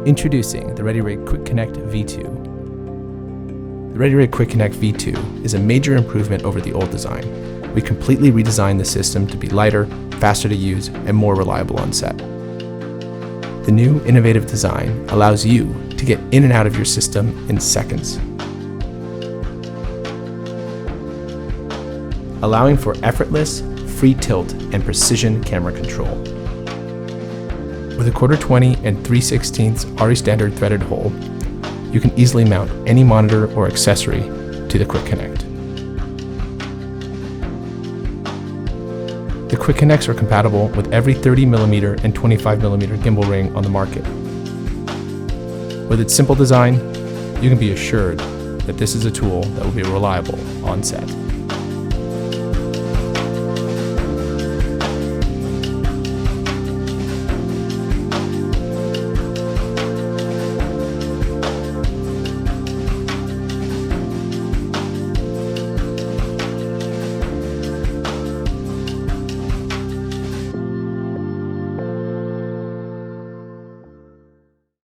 Introducing the ReadyRig Quick Connect V2. The ReadyRig Quick Connect V2 is a major improvement over the old design. We completely redesigned the system to be lighter, faster to use, and more reliable on set. The new innovative design allows you to get in and out of your system in seconds, allowing for effortless, free tilt and precision camera control. With a 1/4-20 and 3/16 RE standard threaded hole, you can easily mount any monitor or accessory to the Quick Connect. The Quick Connects are compatible with every 30mm and 25mm gimbal ring on the market. With its simple design, you can be assured that this is a tool that will be reliable on set.